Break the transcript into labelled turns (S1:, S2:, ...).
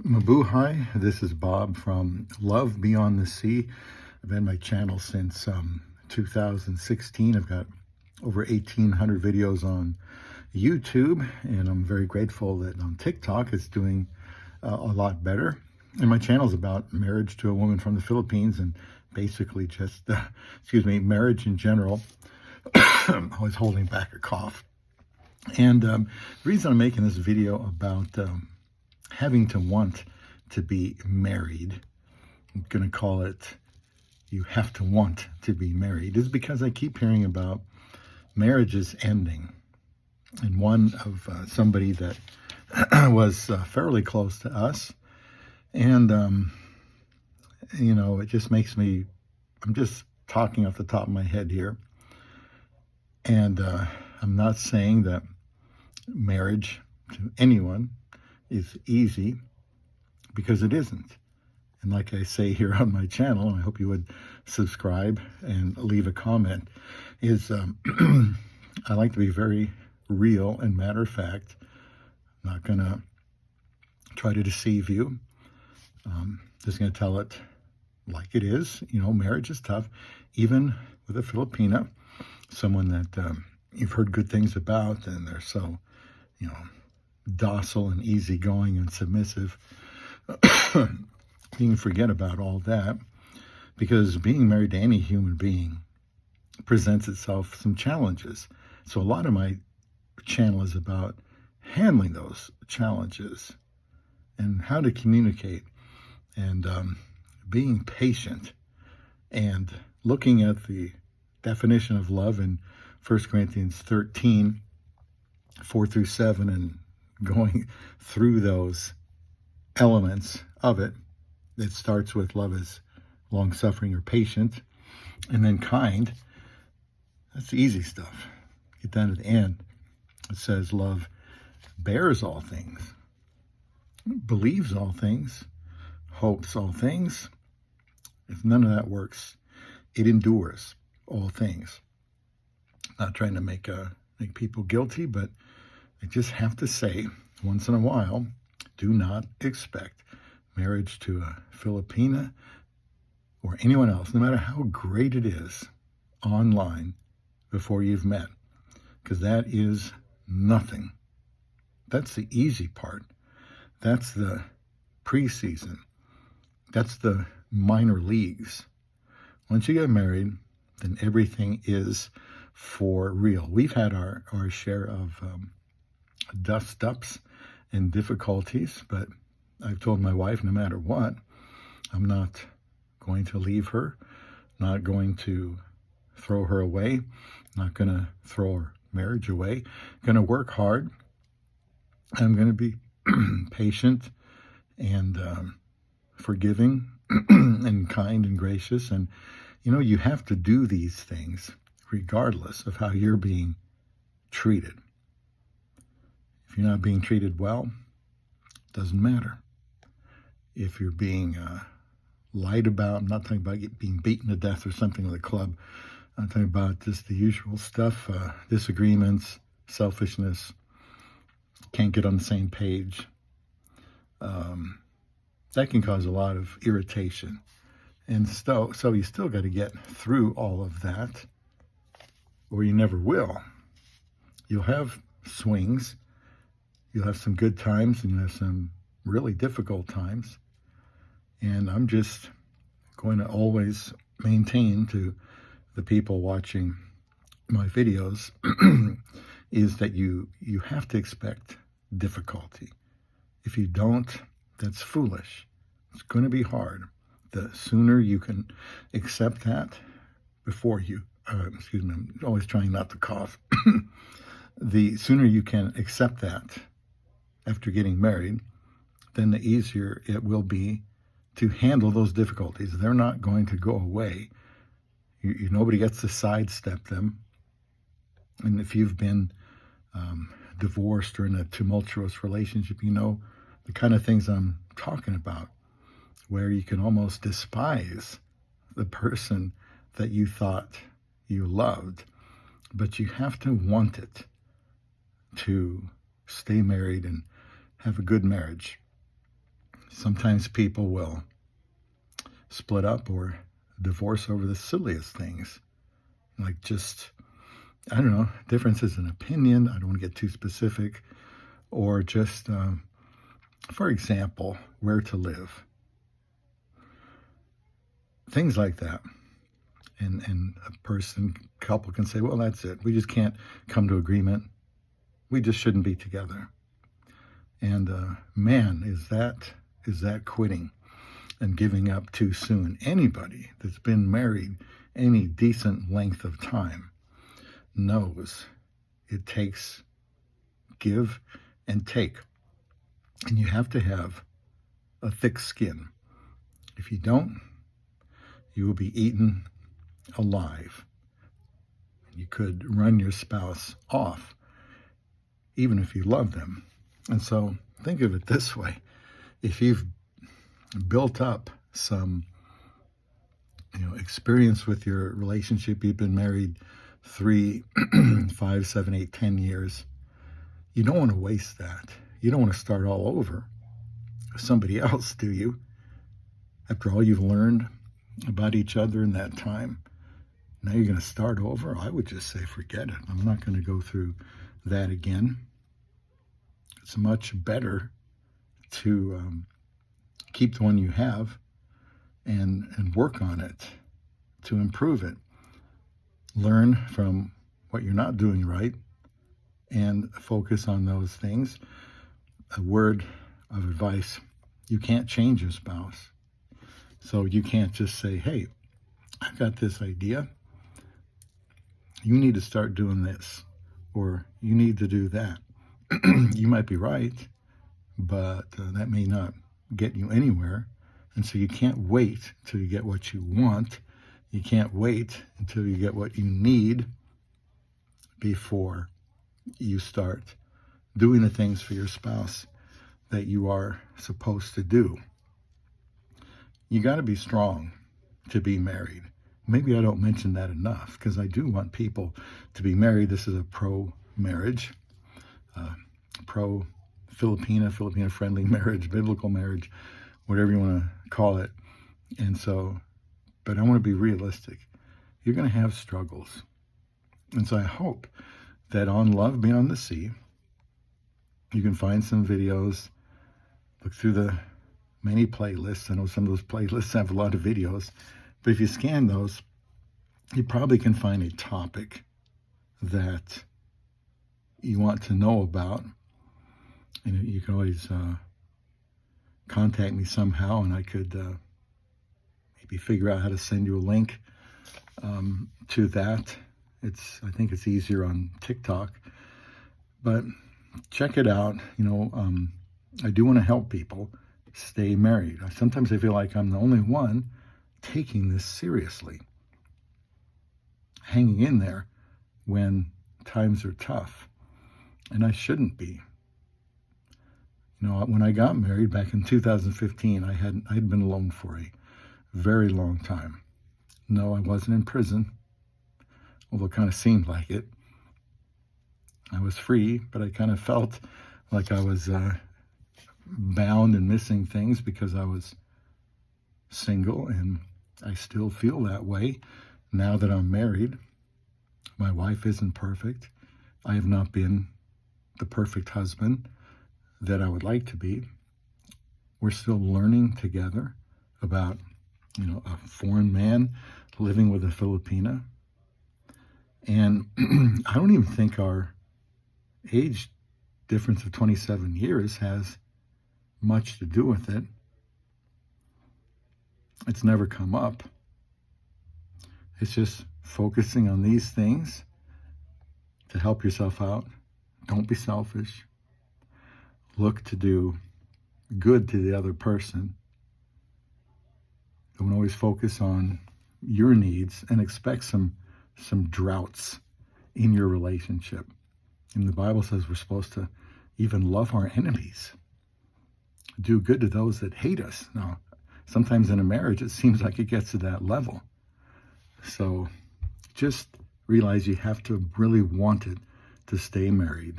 S1: Mabuhay, this is Bob from Love Beyond the Sea. I've had my channel since 2016. I've got over 1,800 videos on YouTube, and I'm very grateful that on TikTok it's doing a lot better. And my channel is about marriage to a woman from the Philippines and basically just, marriage in general. I was holding back a cough. And the reason I'm making this video about having to want to be married, I'm going to call it you have to want to be married, is because I keep hearing about marriages ending. And one of somebody that was fairly close to us. And, it just makes me, I'm just talking off the top of my head here. And I'm not saying that marriage to anyone is easy, because it isn't. And like I say here on my channel, and I hope you would subscribe and leave a comment, is I like to be very real and matter of fact. I'm not going to try to deceive you. Just going to tell it like it is. Marriage is tough, even with a Filipina, someone that you've heard good things about, and they're so, docile and easygoing and submissive. You can forget about all that, because being married to any human being presents itself some challenges. So a lot of my channel is about handling those challenges and how to communicate, and being patient, and looking at the definition of love in 1 Corinthians 13, 4 through 7, and going through those elements of it. It starts with love is long-suffering or patient, and then kind. That's the easy stuff. Get down to the end. It says love bears all things, believes all things, hopes all things. If none of that works, it endures all things. Not trying to make people guilty, but I just have to say, once in a while, do not expect marriage to a Filipina or anyone else, no matter how great it is online, before you've met, because that is nothing. That's the easy part. That's the preseason. That's the minor leagues. Once you get married, then everything is for real. We've had our share of dust-ups and difficulties, but I've told my wife, no matter what, I'm not going to leave her, not going to throw her away, not going to throw our marriage away, going to work hard. I'm going to be patient and forgiving and kind and gracious. And, you have to do these things regardless of how you're being treated. If you're not being treated well, it doesn't matter. If you're being lied about, I'm not talking about being beaten to death or something at a club. I'm talking about just the usual stuff, disagreements, selfishness, can't get on the same page. That can cause a lot of irritation. And so you still got to get through all of that, or you never will. You'll have swings. You'll have some good times, and you'll have some really difficult times. And I'm just going to always maintain to the people watching my videos is that you have to expect difficulty. If you don't, that's foolish. It's going to be hard. The sooner you can accept that before you, I'm always trying not to cough. The sooner you can accept that after getting married, then the easier it will be to handle those difficulties. They're not going to go away. Nobody gets to sidestep them. And if you've been divorced or in a tumultuous relationship, the kind of things I'm talking about, where you can almost despise the person that you thought you loved, but you have to want it to stay married and have a good marriage. Sometimes people will split up or divorce over the silliest things, like just, I don't know, differences in opinion. I don't want to get too specific. Or just, for example, where to live. Things like that. And a couple can say, well, that's it. We just can't come to agreement. We just shouldn't be together. And man, is that quitting and giving up too soon. Anybody that's been married any decent length of time knows it takes give and take. And you have to have a thick skin. If you don't, you will be eaten alive. You could run your spouse off, even if you love them. And so think of it this way. If you've built up some experience with your relationship, you've been married 3, 5, 7, 8, 10 years, you don't want to waste that. You don't want to start all over with somebody else, do you? After all you've learned about each other in that time, now you're going to start over? I would just say forget it. I'm not going to go through that again. It's much better to keep the one you have and work on it to improve it. Learn from what you're not doing right and focus on those things. A word of advice: you can't change your spouse. So you can't just say, hey, I've got this idea. You need to start doing this, or you need to do that. You might be right, but that may not get you anywhere. And so you can't wait till you get what you want. You can't wait until you get what you need before you start doing the things for your spouse that you are supposed to do. You got to be strong to be married. Maybe I don't mention that enough, because I do want people to be married. This is a pro-marriage, pro-Filipina friendly marriage, biblical marriage, whatever you want to call it. And so, but I want to be realistic. You're going to have struggles. And so I hope that on Love Beyond the Sea, you can find some videos, look through the many playlists. I know some of those playlists have a lot of videos, but if you scan those, you probably can find a topic that you want to know about. And you can always contact me somehow, and I could maybe figure out how to send you a link to that. I think it's easier on TikTok, but check it out. I do want to help people stay married. Sometimes I feel like I'm the only one taking this seriously, hanging in there when times are tough, and I shouldn't be. When I got married back in 2015, I had been alone for a very long time. No, I wasn't in prison, although it kind of seemed like it. I was free, but I kind of felt like I was bound and missing things because I was single, and I still feel that way now that I'm married. My wife isn't perfect. I have not been the perfect husband that I would like to be. We're still learning together about, a foreign man living with a Filipina. And I don't even think our age difference of 27 years has much to do with it. It's never come up. It's just focusing on these things to help yourself out. Don't be selfish. Look to do good to the other person. Don't always focus on your needs and expect some droughts in your relationship. And the Bible says we're supposed to even love our enemies. Do good to those that hate us. Now, sometimes in a marriage, it seems like it gets to that level. So just realize you have to really want it to stay married.